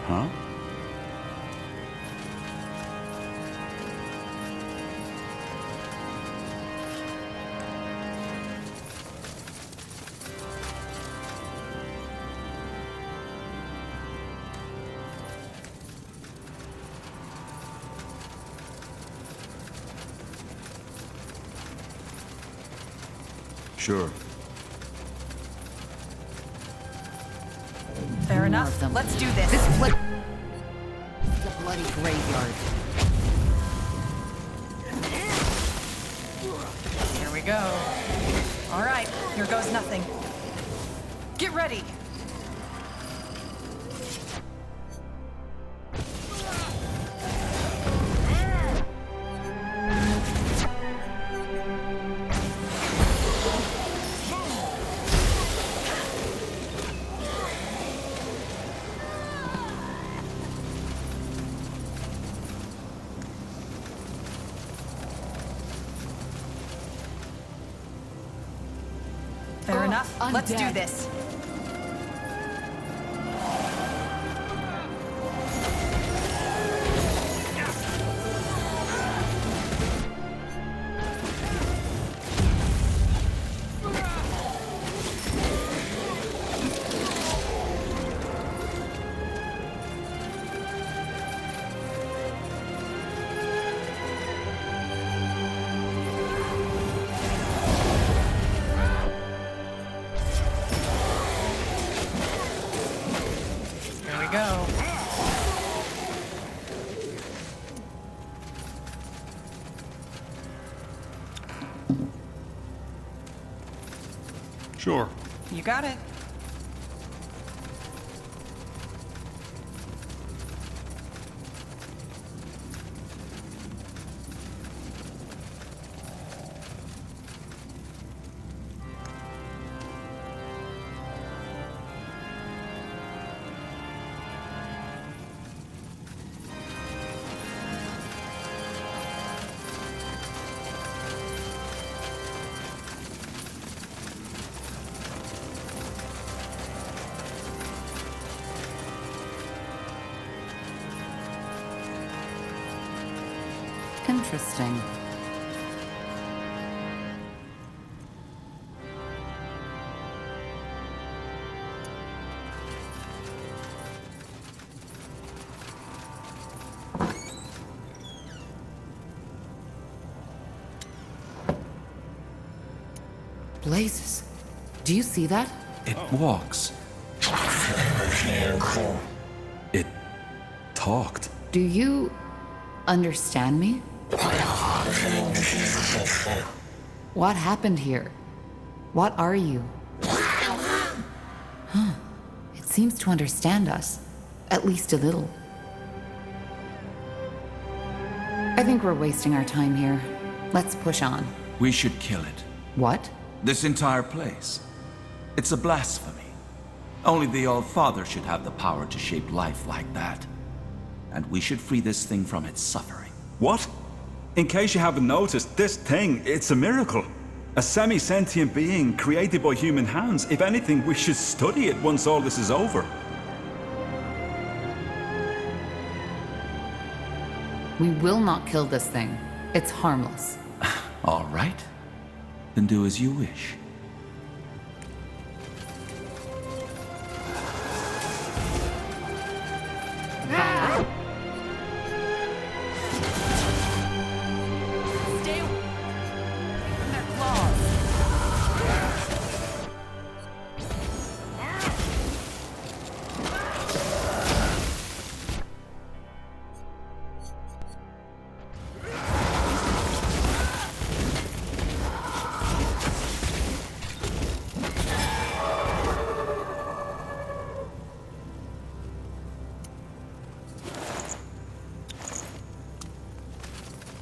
Huh? Sure. Fair enough. Let's do this. This is a bloody graveyard. Here we go. All right, here goes nothing. Get ready. Fair enough. Let's do this. Go. Sure. You got it. Interesting. Blazes. Do you see that? It walks. It talked. Do you understand me? What happened here? What are you? Huh. It seems to understand us. At least a little. I think we're wasting our time here. Let's push on. We should kill it. What? This entire place. It's a blasphemy. Only the All-Father should have the power to shape life like that. And we should free this thing from its suffering. What? In case you haven't noticed, this thing, it's a miracle. A semi-sentient being created by human hands. If anything, we should study it once all this is over. We will not kill this thing. It's harmless. All right. Then do as you wish. Stay away from their claws.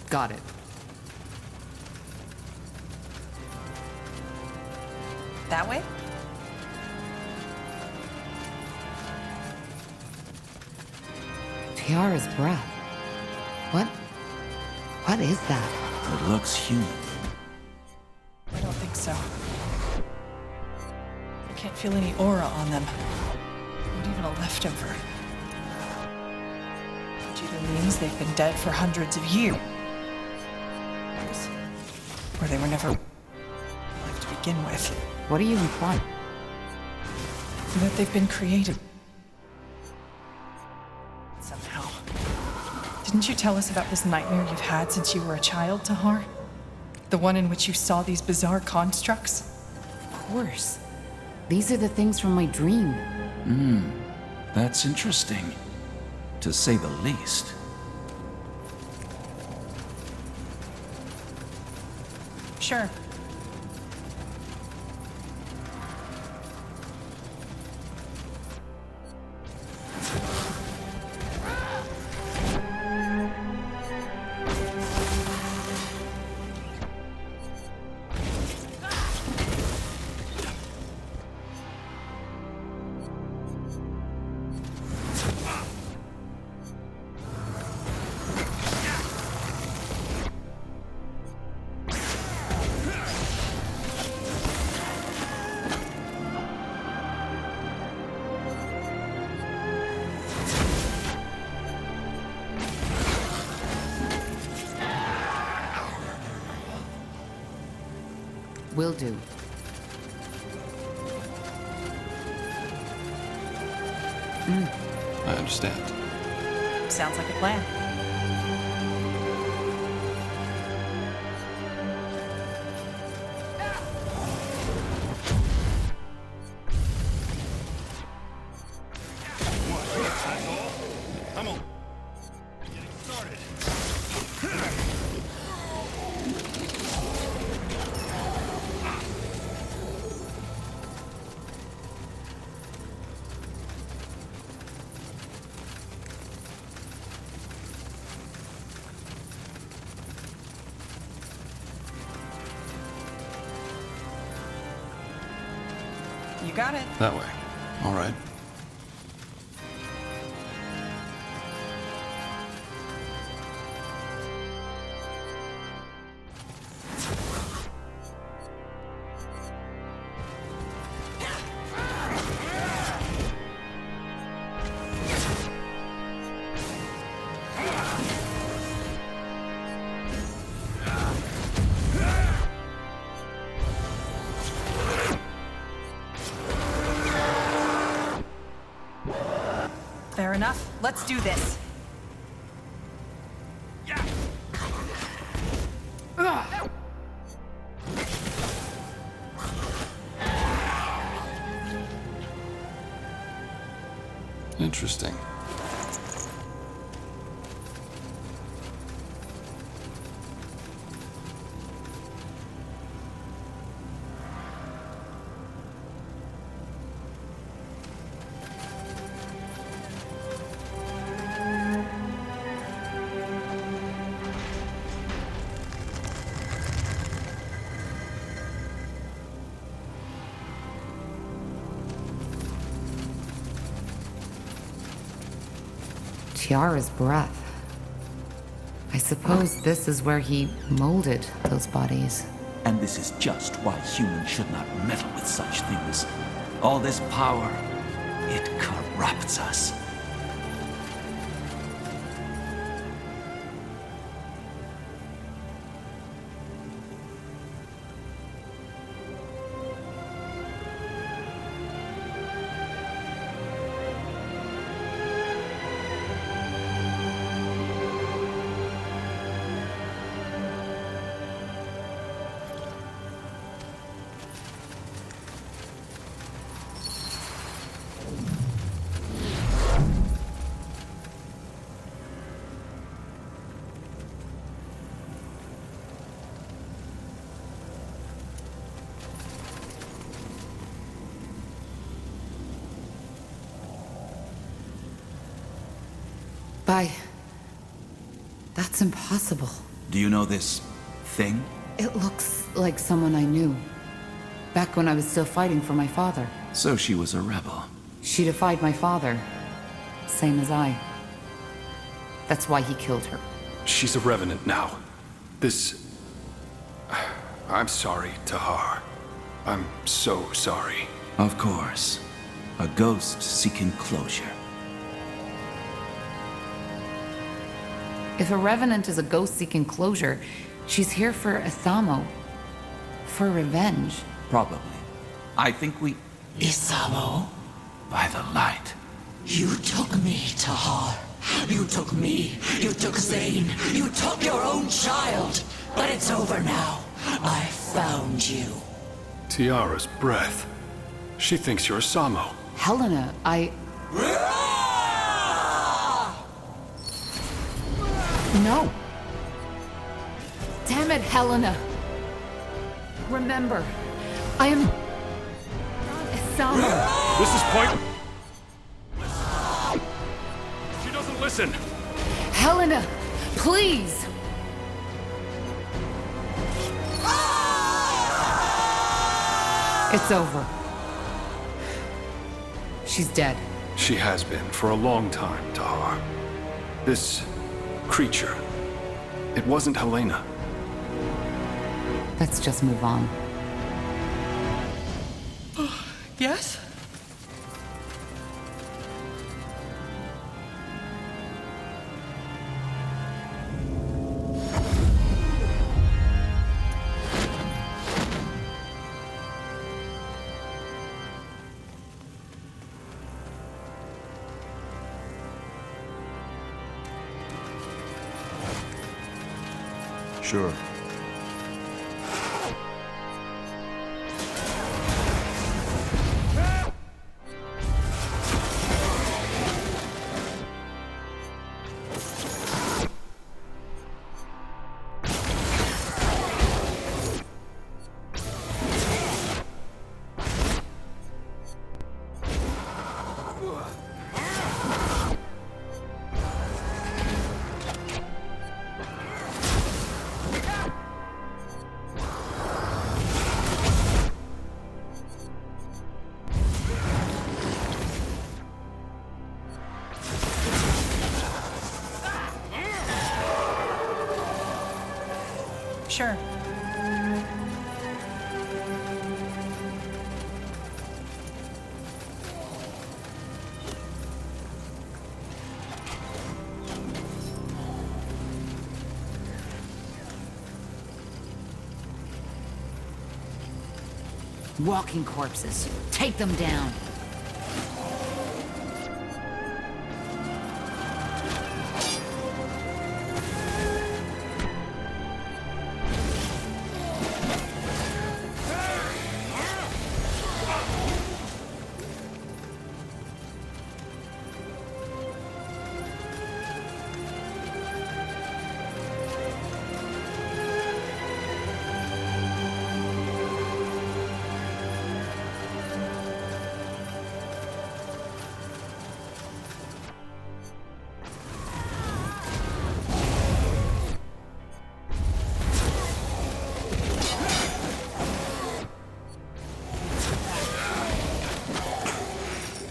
Got it. That way? Tiara's breath. What is that? It looks human. I don't think so. I can't feel any aura on them. Not even a leftover. either means they've been dead for hundreds of years, or they were never alive to begin with. What are you implying? That they've been created somehow. Didn't you tell us about this nightmare you've had since you were a child, Tahar? The one in which you saw these bizarre constructs? Of course. These are the things from my dream. That's interesting, to say the least. Sure. Will do. I understand. Sounds like a plan. Come on. Getting started. You got it. That way. All right. Fair enough. Let's do this. Interesting. Tiara's breath. I suppose this is where he molded those bodies. And this is just why humans should not meddle with such things. All this power, it corrupts us. That's impossible. Do you know this thing? It looks like someone I knew. Back when I was still fighting for my father. So she was a rebel. She defied my father. Same as I. That's why he killed her. She's a revenant now. I'm sorry, Tahar. I'm so sorry. Of course. A ghost seeking closure. If a revenant is a ghost seeking closure, she's here for Isamo. For revenge. Probably. I think we... Isamo, By the light. you took me, Tahar. You took me. You took Zane. You took your own child. But it's over now. I found you. Tiara's breath. She thinks you're Isamo. Helena, No! Damn it, Helena! Remember, I am not Isamo. This is point. She doesn't listen. Helena, please! It's over. She's dead. She has been for a long time, Tahar. This creature, it wasn't Helena. Let's just move on. Yes? Sure. Sure. Walking corpses. Take them down.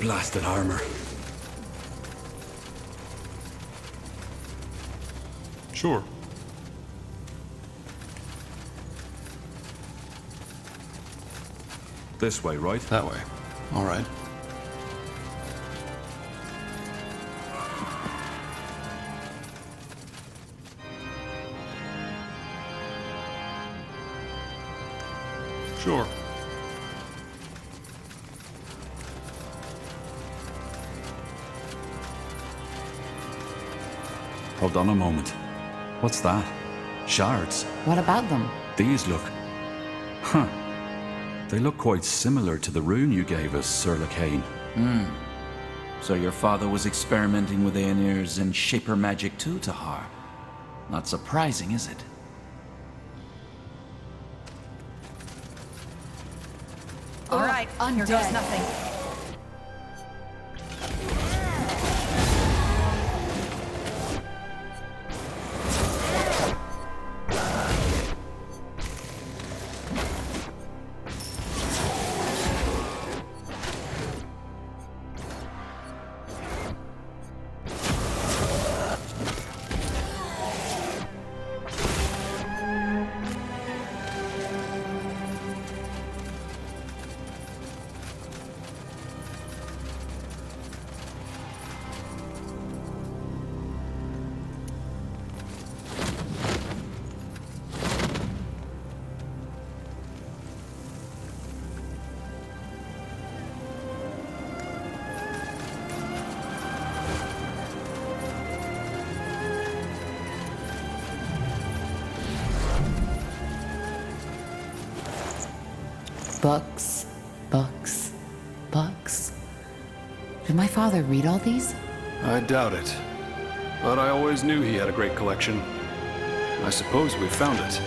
Blasted armor. Sure. This way, right? That way. All right. Sure. Hold on a moment. What's that? Shards. What about them? These look... Huh. They look quite similar to the rune you gave us, Sir Lacane. So your father was experimenting with Aenir's and Shaper magic too, Tahar. Not surprising, is it? All right, here goes nothing. Books, books, books. Did my father read all these? I doubt it. But I always knew he had a great collection. I suppose we found it.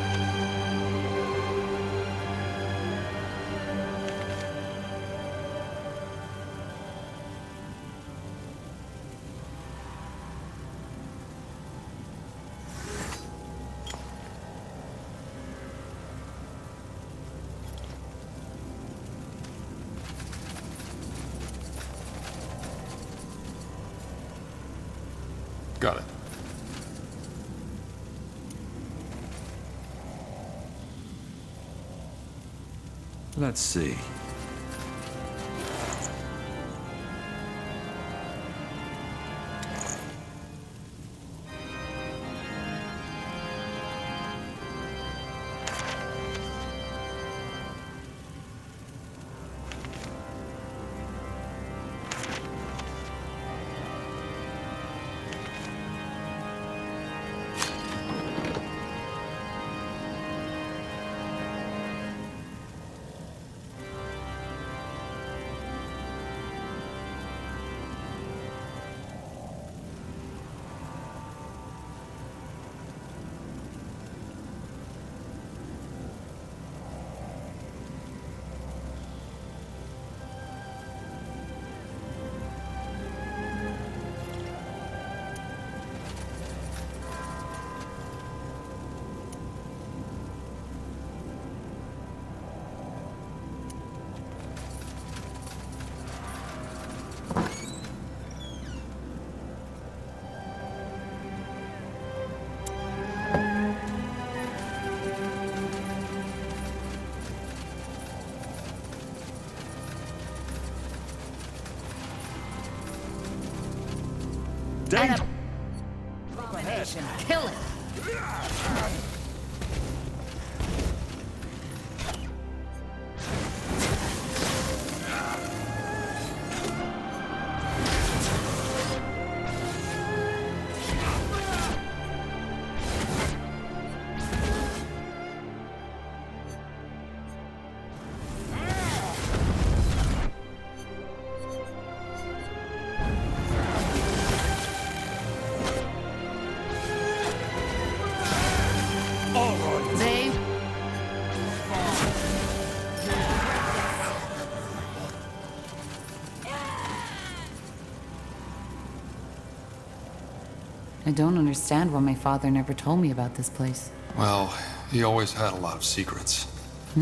Got it. Let's see. Danger! Abomination. Kill it. They I don't understand why my father never told me about this place. Well, he always had a lot of secrets. Do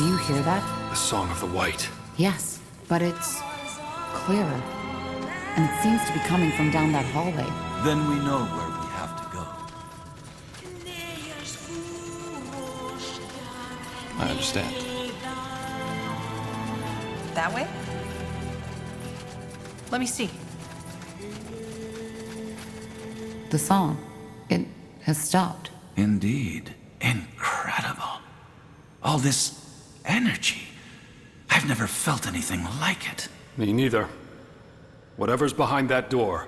you hear that? The Song of the White. Yes, but it's clearer. And it seems to be coming from down that hallway. Then we know where we have to go. I understand. That way? Let me see. The song, it has stopped. Indeed. Incredible. All this energy. I've never felt anything like it. Me neither. Whatever's behind that door,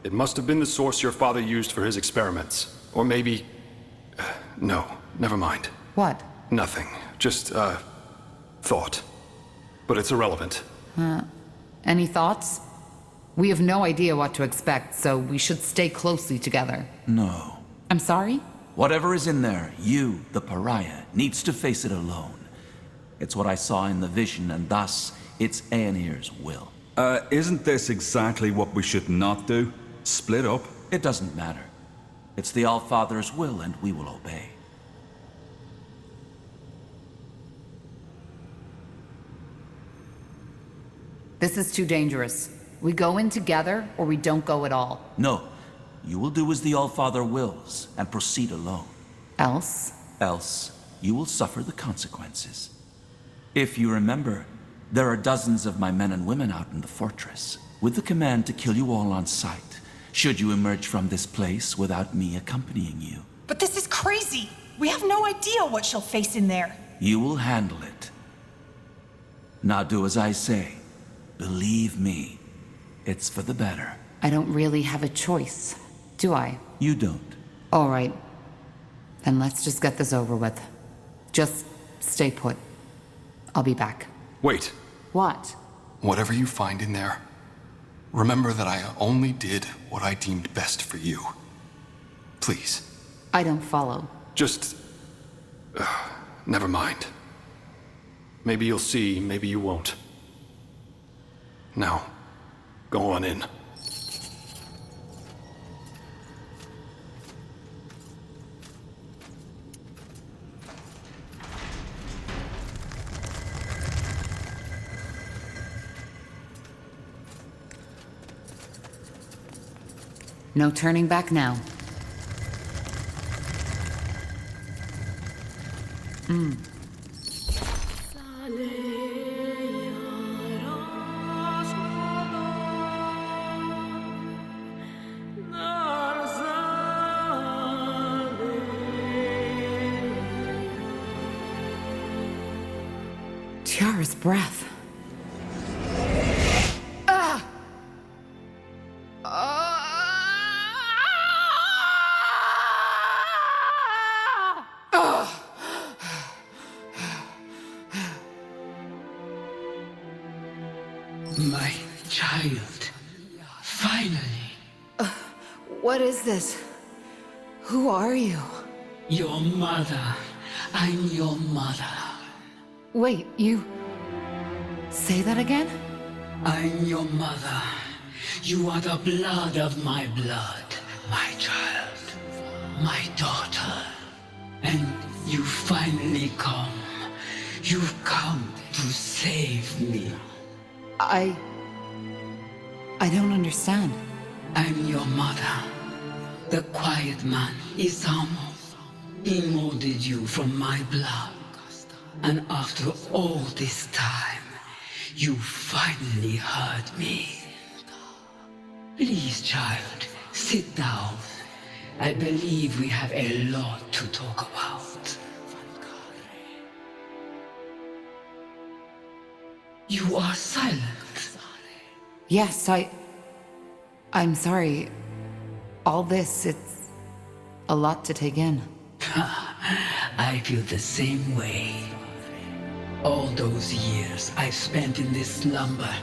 it must have been the source your father used for his experiments. Or maybe... no, never mind. What? Nothing. Just, thought. But it's irrelevant. Any thoughts? We have no idea what to expect, so we should stay closely together. No. I'm sorry? Whatever is in there, you, the pariah, needs to face it alone. It's what I saw in the vision, and thus, it's Aenir's will. Isn't this exactly what we should not do? Split up? It doesn't matter. It's the Allfather's will, and we will obey. This is too dangerous. We go in together, or we don't go at all. No. You will do as the Allfather wills, and proceed alone. Else? Else, you will suffer the consequences. If you remember, there are dozens of my men and women out in the fortress, with the command to kill you all on sight, should you emerge from this place without me accompanying you. But this is crazy! We have no idea what she'll face in there. You will handle it. Now do as I say. Believe me, it's for the better. I don't really have a choice, do I? You don't. All right. Then let's just get this over with. Just stay put. I'll be back. Wait. What? Whatever you find in there, remember that I only did what I deemed best for you. Please. I don't follow. Just... never mind. Maybe you'll see, maybe you won't. Now, go on in. No turning back now. Tiara's breath. My child. Finally. What is this? Who are you? Your mother. I'm your mother. Wait, you... Say that again? I'm your mother. You are the blood of my blood, my child, my daughter. And you finally come. You've come to save me. I don't understand. I'm your mother. The quiet man, Isamo. He molded you from my blood. And after all this time, you finally heard me. Please, child, sit down. I believe we have a lot to talk about. You are silent. Yes, I'm sorry. All this, it's a lot to take in. I feel the same way. All those years I've spent in this slumber,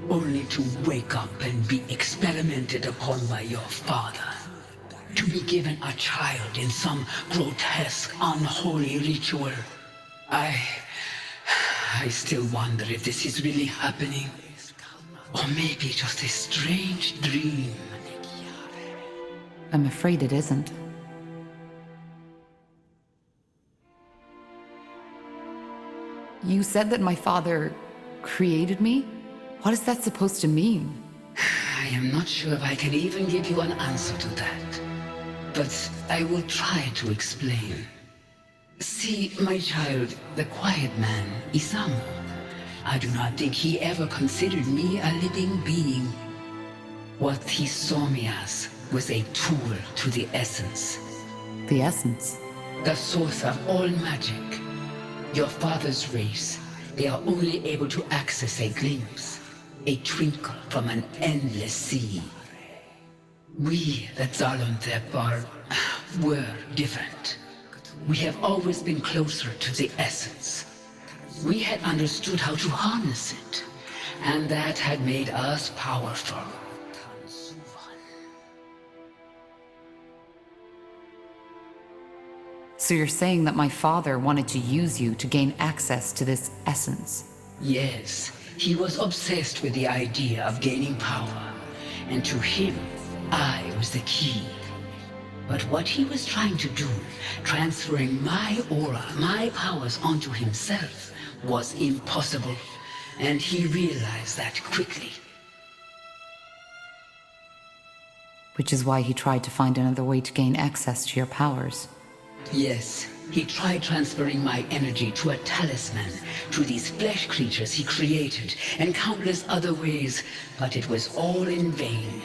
only to wake up and be experimented upon by your father. To be given a child in some grotesque, unholy ritual. I still wonder if this is really happening. Or maybe just a strange dream. I'm afraid it isn't. You said that my father created me? What is that supposed to mean? I am not sure if I can even give you an answer to that. But I will try to explain. See, my child, the quiet man, Isamo, I do not think he ever considered me a living being. What he saw me as was a tool to the essence. The essence? The source of all magic. Your father's race, they are only able to access a glimpse, a twinkle from an endless sea. We, the Zalantep, were different. We have always been closer to the essence. We had understood how to harness it, and that had made us powerful. So you're saying that my father wanted to use you to gain access to this essence? Yes, he was obsessed with the idea of gaining power, and to him, I was the key. But what he was trying to do, transferring my aura, my powers onto himself, was impossible, and he realized that quickly. Which is why he tried to find another way to gain access to your powers. Yes, he tried transferring my energy to a talisman, to these flesh creatures he created, and countless other ways, but it was all in vain.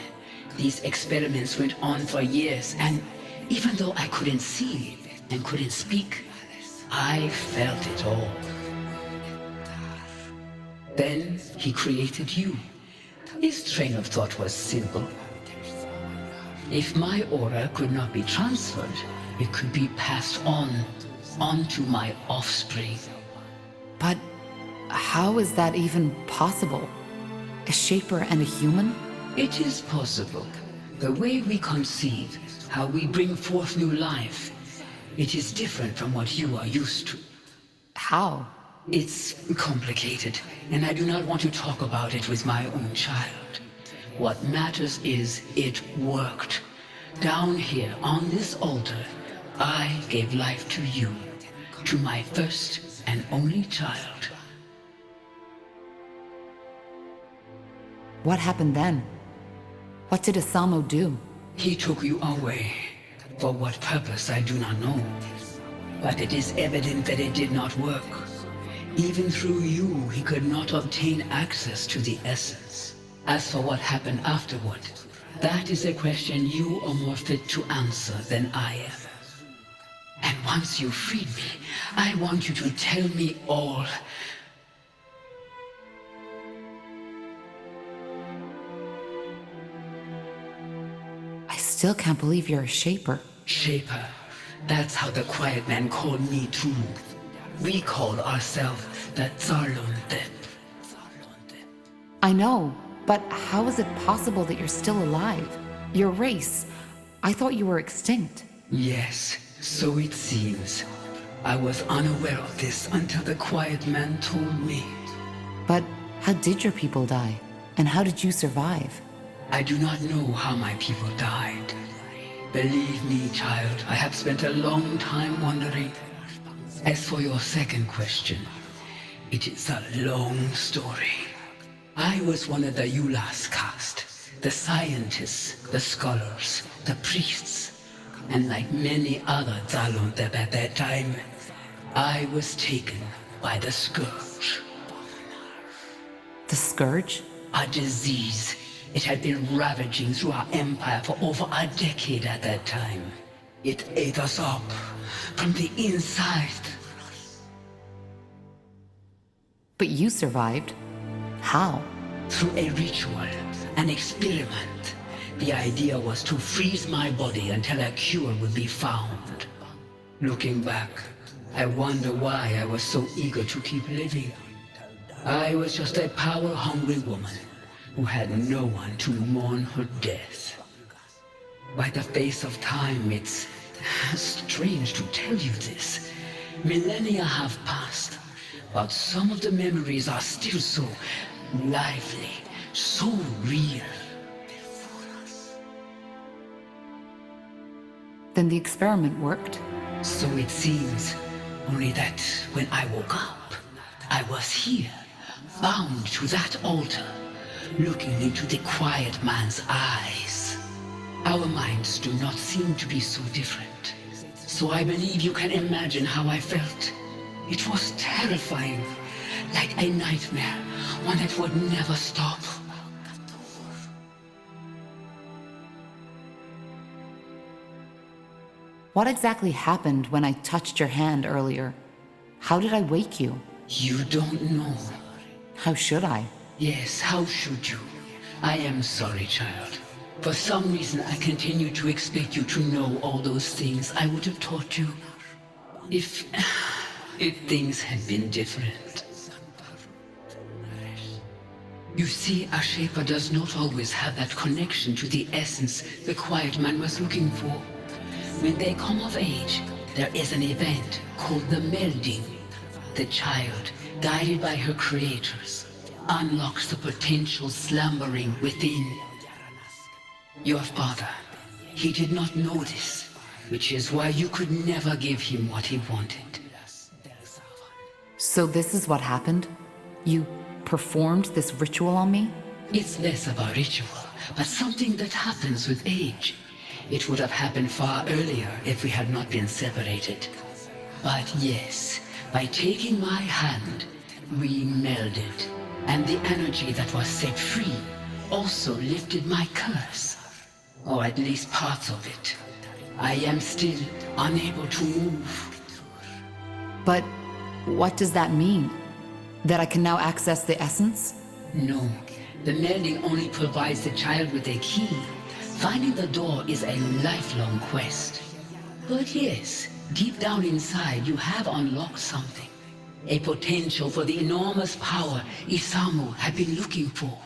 These experiments went on for years, and even though I couldn't see and couldn't speak, I felt it all. Then he created you. His train of thought was simple. If my aura could not be transferred, it could be passed on to my offspring. But how is that even possible? A Shaper and a human? It is possible. The way we conceive, how we bring forth new life, it is different from what you are used to. How? It's complicated, and I do not want to talk about it with my own child. What matters is it worked. Down here, on this altar, I gave life to you, to my first and only child. What happened then? What did Isamo do? He took you away. For what purpose, I do not know. But it is evident that it did not work. Even through you, he could not obtain access to the essence. As for what happened afterward, that is a question you are more fit to answer than I am. And once you freed me, I want you to tell me all. I still can't believe you're a Shaper. Shaper. That's how the Quiet Man called me too. We called ourselves the Zarlunde. I know, but how is it possible that you're still alive? Your race. I thought you were extinct. Yes, so it seems. I was unaware of this until the Quiet Man told me. But how did your people die? And how did you survive? I do not know how my people died. Believe me, child, I have spent a long time wondering. As for your second question, it is a long story. I was one of the Yulas caste, the scientists, the scholars, the priests, and like many other Zalundeb at that time, I was taken by the Scourge. The Scourge? A disease. It had been ravaging through our empire for over a decade at that time. It ate us up from the inside. But you survived. How? Through a ritual, an experiment. The idea was to freeze my body until a cure would be found. Looking back, I wonder why I was so eager to keep living. I was just a power-hungry woman who had no one to mourn her death. By the face of time, it's strange to tell you this. Millennia have passed, but some of the memories are still so lively, so real. Then the experiment worked? So it seems, only that when I woke up, I was here, bound to that altar, looking into the Quiet Man's eyes. Our minds do not seem to be so different. So I believe you can imagine how I felt. It was terrifying, like a nightmare, one that would never stop. What exactly happened when I touched your hand earlier? How did I wake you? You don't know. How should I? Yes, how should you? I am sorry, child. For some reason, I continue to expect you to know all those things I would have taught you. If things had been different. You see, a Shaper does not always have that connection to the essence the Quiet Man was looking for. When they come of age, there is an event called the melding. The child, guided by her creators, unlocks the potential slumbering within. Your father, he did not know this, which is why you could never give him what he wanted. So this is what happened? You performed this ritual on me? It's less of a ritual, but something that happens with age. It would have happened far earlier if we had not been separated. But yes, by taking my hand, we melded, and the energy that was set free also lifted my curse. Or at least parts of it. I am still unable to move. But what does that mean? That I can now access the essence? No, the melding only provides the child with a key. Finding the door is a lifelong quest. But yes, deep down inside, you have unlocked something. A potential for the enormous power Isamo had been looking for.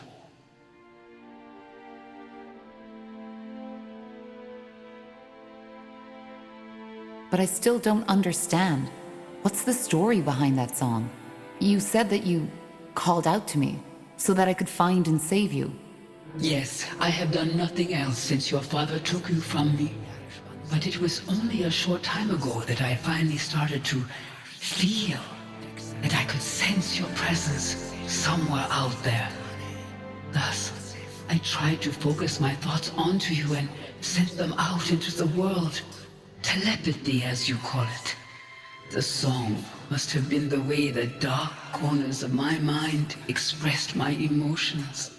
But I still don't understand. What's the story behind that song? You said that you called out to me so that I could find and save you. Yes, I have done nothing else since your father took you from me. But it was only a short time ago that I finally started to feel that I could sense your presence somewhere out there. Thus, I tried to focus my thoughts onto you and send them out into the world. Telepathy, as you call it. The song must have been the way the dark corners of my mind expressed my emotions.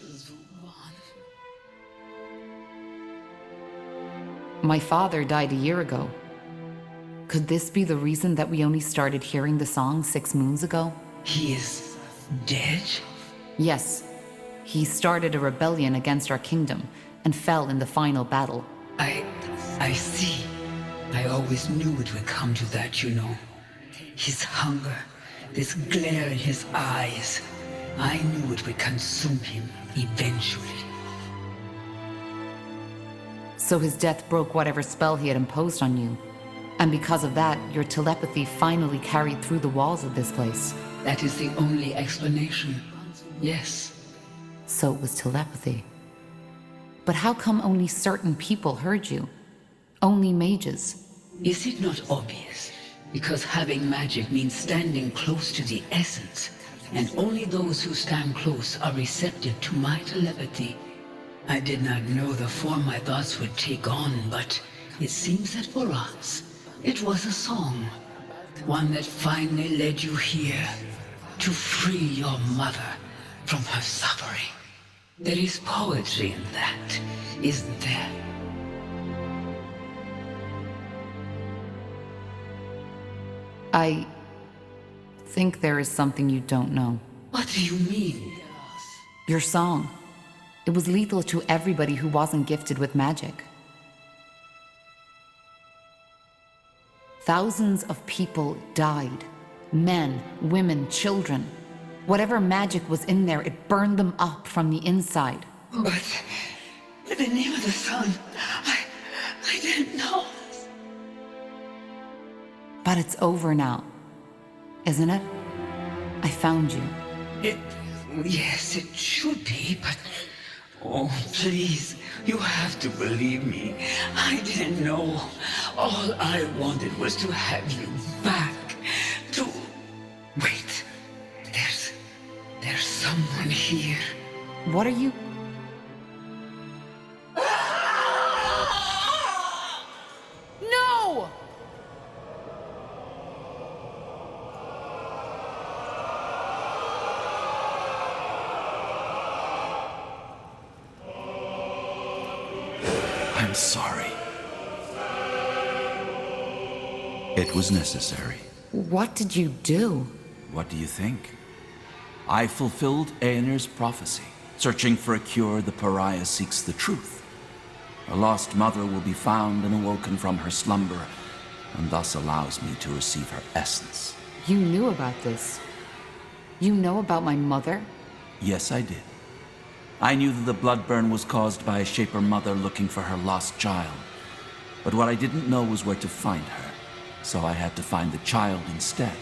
My father died a year ago. Could this be the reason that we only started hearing the song 6 moons ago? He is dead? Yes. He started a rebellion against our kingdom and fell in the final battle. I see. I always knew it would come to that, you know. His hunger, this glare in his eyes. I knew it would consume him eventually. So his death broke whatever spell he had imposed on you. And because of that, your telepathy finally carried through the walls of this place. That is the only explanation. Yes. So it was telepathy. But how come only certain people heard you? Only mages? Is it not obvious? Because having magic means standing close to the essence, and only those who stand close are receptive to my telepathy. I did not know the form my thoughts would take on, but it seems that for us, it was a song. One that finally led you here, to free your mother from her suffering. There is poetry in that, isn't there? I think there is something you don't know. What do you mean? Your song. It was lethal to everybody who wasn't gifted with magic. Thousands of people died. Men, women, children. Whatever magic was in there, it burned them up from the inside. But the name of the sun, I didn't know. But it's over now, isn't it? I found you. Yes, it should be, but... Oh, please, you have to believe me. I didn't know. All I wanted was to have you back. To... Wait. There's someone here. What are you... No! I'm sorry. It was necessary. What did you do? What do you think? I fulfilled Aenir's prophecy. Searching for a cure, the pariah seeks the truth. A lost mother will be found and awoken from her slumber, and thus allows me to receive her essence. You knew about this. You know about my mother? Yes, I did. I knew that the blood burn was caused by a Shaper mother looking for her lost child. But what I didn't know was where to find her. So I had to find the child instead,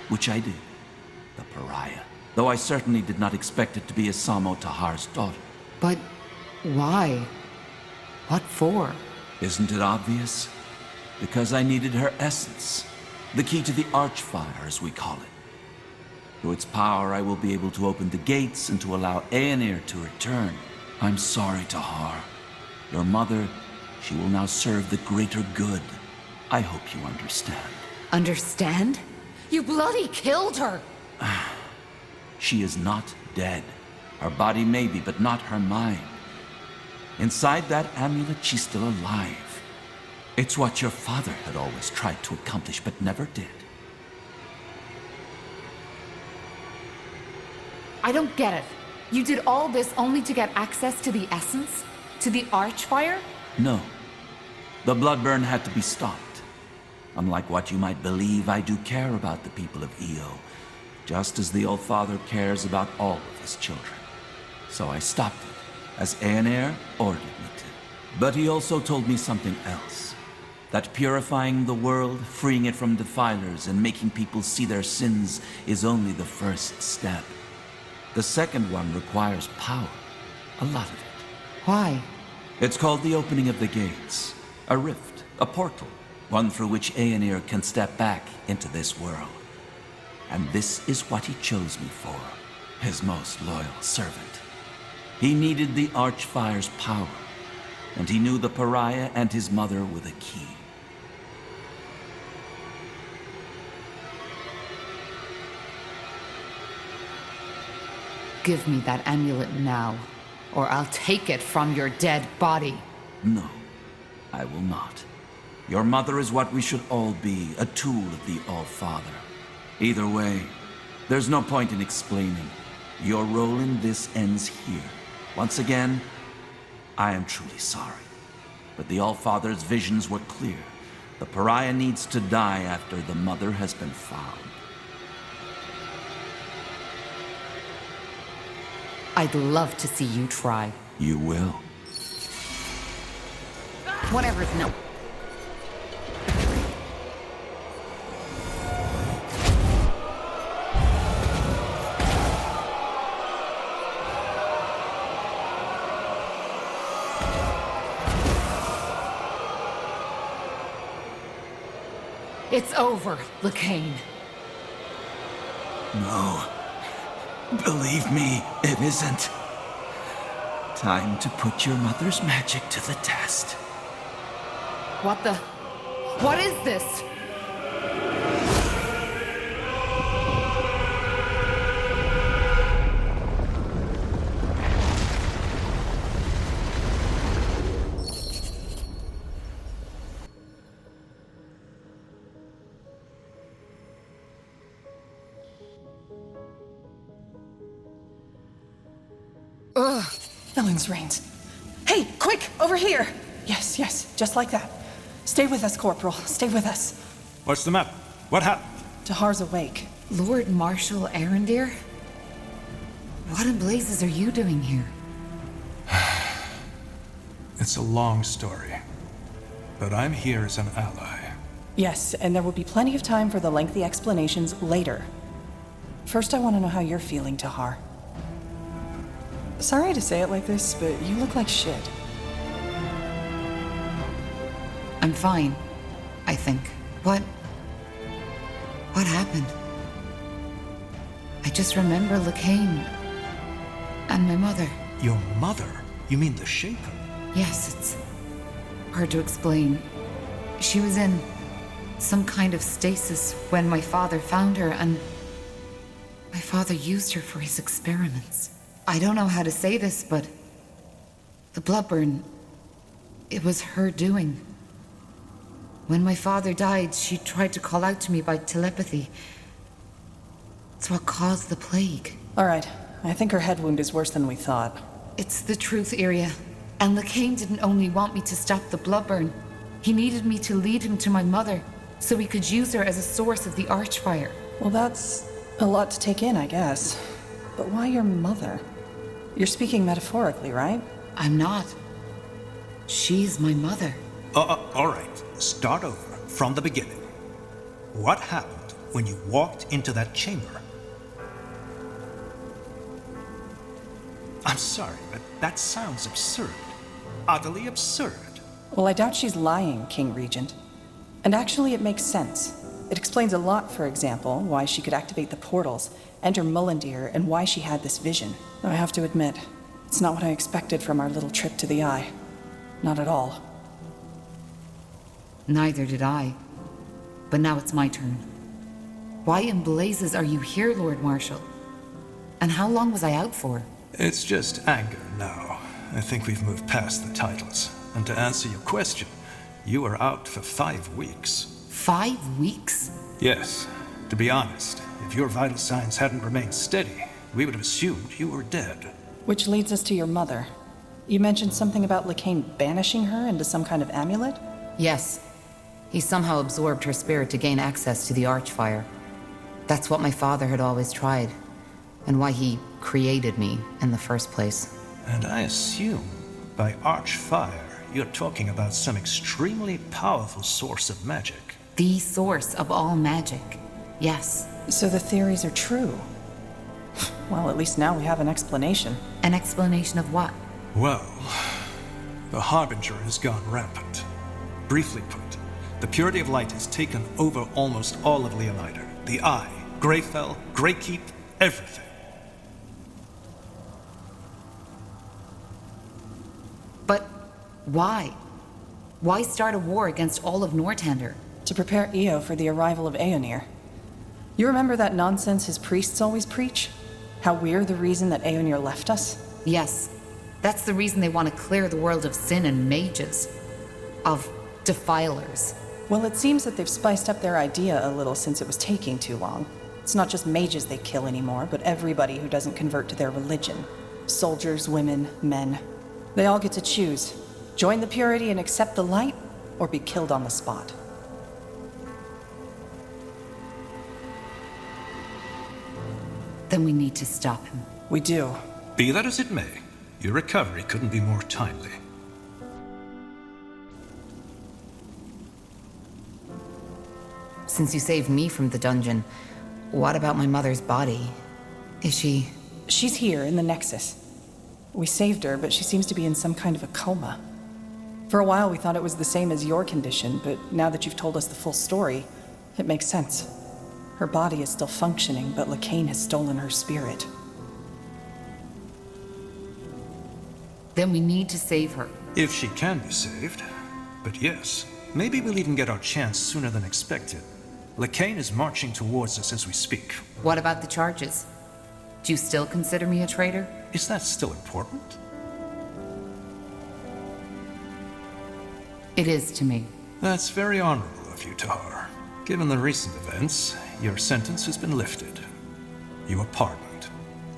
which I did. The pariah. Though I certainly did not expect it to be Isamo Tahar's daughter. But why? What for? Isn't it obvious? Because I needed her essence. The key to the Archfire, as we call it. Through its power, I will be able to open the gates and to allow Aenir to return. I'm sorry, Tahar. Your mother, she will now serve the greater good. I hope you understand. Understand? You bloody killed her! She is not dead. Her body may be, but not her mind. Inside that amulet, she's still alive. It's what your father had always tried to accomplish, but never did. I don't get it. You did all this only to get access to the essence? To the Archfire? No. The blood burn had to be stopped. Unlike what you might believe, I do care about the people of Io, just as the All-Father cares about all of his children. So I stopped it, as Aeneir ordered me to. But he also told me something else. That purifying the world, freeing it from defilers, and making people see their sins is only the first step. The second one requires power. A lot of it. Why? It's called the opening of the gates. A rift, a portal, one through which Aeneir can step back into this world. And this is what he chose me for, his most loyal servant. He needed the Archfire's power, and he knew the Pariah and his mother were the key. Give me that amulet now, or I'll take it from your dead body. No, I will not. Your mother is what we should all be, a tool of the All-Father. Either way, there's no point in explaining. Your role in this ends here. Once again, I am truly sorry. But the All-Father's visions were clear. The Pariah needs to die after the mother has been found. I'd love to see you try. You will. Whatever's no. It's over, Lacane. No. Believe me, it isn't. Time to put your mother's magic to the test. What the? What is this? Ugh, Ellen's reins. Hey, quick, over here! Yes, yes, just like that. Stay with us, Corporal, stay with us. What's the matter? What happened? Tahar's awake. Lord Marshal Arendir? What in blazes are you doing here? It's a long story, but I'm here as an ally. Yes, and there will be plenty of time for the lengthy explanations later. First, I want to know how you're feeling, Tahar. Sorry to say it like this, but you look like shit. I'm fine, I think. What happened? I just remember Lacane and my mother. Your mother? You mean the Shaper? Yes, it's hard to explain. She was in some kind of stasis when my father found her, and my father used her for his experiments. I don't know how to say this, but the bloodburn, it was her doing. When my father died, she tried to call out to me by telepathy. It's what caused the plague. All right, I think her head wound is worse than we thought. It's the truth, Iria. And Lacane didn't only want me to stop the bloodburn. He needed me to lead him to my mother, so we could use her as a source of the Archfire. Well, that's a lot to take in, I guess. But why your mother? You're speaking metaphorically, right? I'm not. She's my mother. All right. Start over from the beginning. What happened when you walked into that chamber? I'm sorry, but that sounds absurd. Utterly absurd. Well, I doubt she's lying, King Regent. And actually, it makes sense. It explains a lot, for example, why she could activate the portals, enter Mullendir, and why she had this vision. Though I have to admit, it's not what I expected from our little trip to the Eye. Not at all. Neither did I. But now it's my turn. Why in blazes are you here, Lord Marshal? And how long was I out for? It's just anger now. I think we've moved past the titles. And to answer your question, you were out for 5 weeks. 5 weeks? Yes. To be honest, if your vital signs hadn't remained steady, we would have assumed you were dead. Which leads us to your mother. You mentioned something about Lacane banishing her into some kind of amulet? Yes. He somehow absorbed her spirit to gain access to the Archfire. That's what my father had always tried, and why he created me in the first place. And I assume, by Archfire, you're talking about some extremely powerful source of magic. The source of all magic, yes. So the theories are true. Well, at least now we have an explanation. An explanation of what? Well, the Harbinger has gone rampant. Briefly put, the purity of light has taken over almost all of Leonida. The Eye, Greyfell, Greykeep, everything. But why? Why start a war against all of Northander? To prepare Io for the arrival of Aeonir. You remember that nonsense his priests always preach? How we're the reason that Aeonir left us? Yes. That's the reason they want to clear the world of sin and mages. Of defilers. Well, it seems that they've spiced up their idea a little since it was taking too long. It's not just mages they kill anymore, but everybody who doesn't convert to their religion. Soldiers, women, men. They all get to choose. Join the purity and accept the light, or be killed on the spot. Then we need to stop him. We do. Be that as it may, your recovery couldn't be more timely. Since you saved me from the dungeon, what about my mother's body? Is she... She's here in the Nexus. We saved her, but she seems to be in some kind of a coma. For a while we thought it was the same as your condition, but now that you've told us the full story, it makes sense. Her body is still functioning, but Lacane has stolen her spirit. Then we need to save her. If she can be saved. But yes, maybe we'll even get our chance sooner than expected. Lacane is marching towards us as we speak. What about the charges? Do you still consider me a traitor? Is that still important? It is to me. That's very honorable of you, Tahar. Given the recent events, your sentence has been lifted. You are pardoned.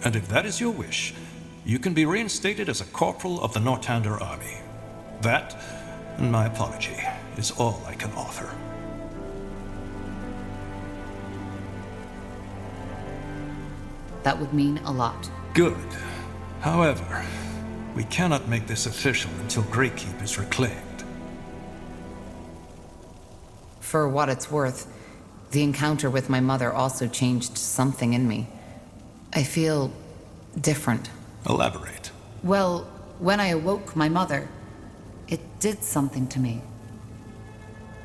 And if that is your wish, you can be reinstated as a corporal of the Northander army. That, and my apology, is all I can offer. That would mean a lot. Good. However, we cannot make this official until Greykeep is reclaimed. For what it's worth, the encounter with my mother also changed something in me. I feel different. Elaborate. Well, when I awoke my mother, it did something to me.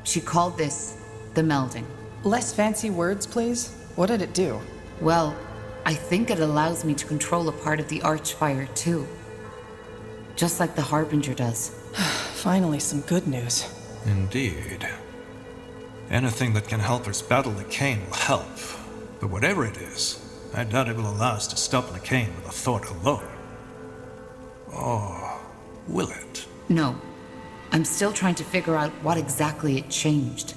She called this the melding. Less fancy words, please. What did it do? Well, I think it allows me to control a part of the Archfire too. Just like the Harbinger does. Finally, some good news. Indeed. Anything that can help us battle Lacane will help. But whatever it is, I doubt it will allow us to stop Lacane with a thought alone. Or will it? No. I'm still trying to figure out what exactly it changed.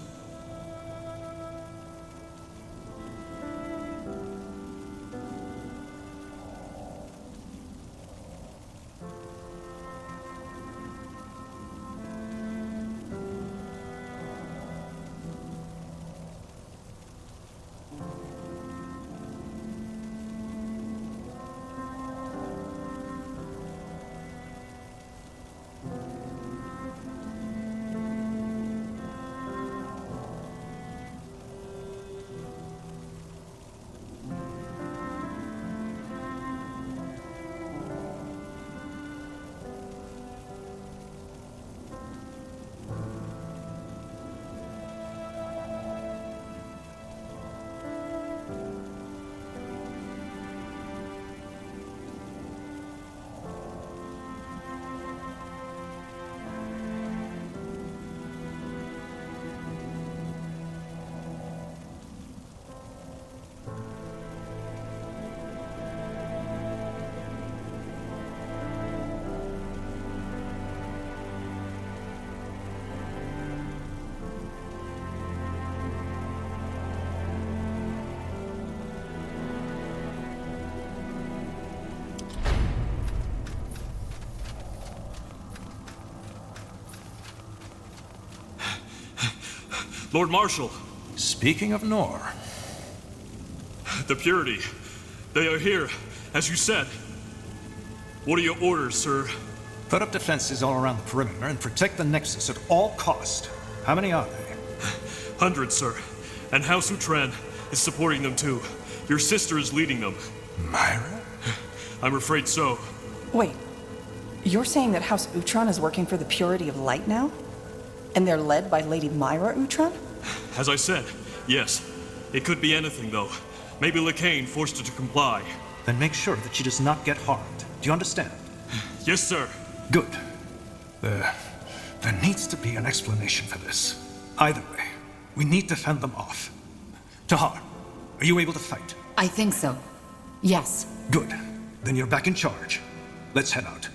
Lord Marshal. Speaking of Nor, The Purity. They are here, as you said. What are your orders, sir? put up defenses all around the perimeter and protect the Nexus at all cost. How many are they? Hundreds, sir. And House Utran is supporting them too. Your sister is leading them. Myra? I'm afraid so. Wait, you're saying that House Utran is working for the Purity of Light now? And they're led by Lady Myra Utran? As I said, yes. It could be anything, though. Maybe Lacane forced her to comply. Then make sure that she does not get harmed. Do you understand? Yes, sir. Good. There needs to be an explanation for this. Either way, we need to fend them off. Tahar, are you able to fight? I think so. Yes. Good. Then you're back in charge. Let's head out.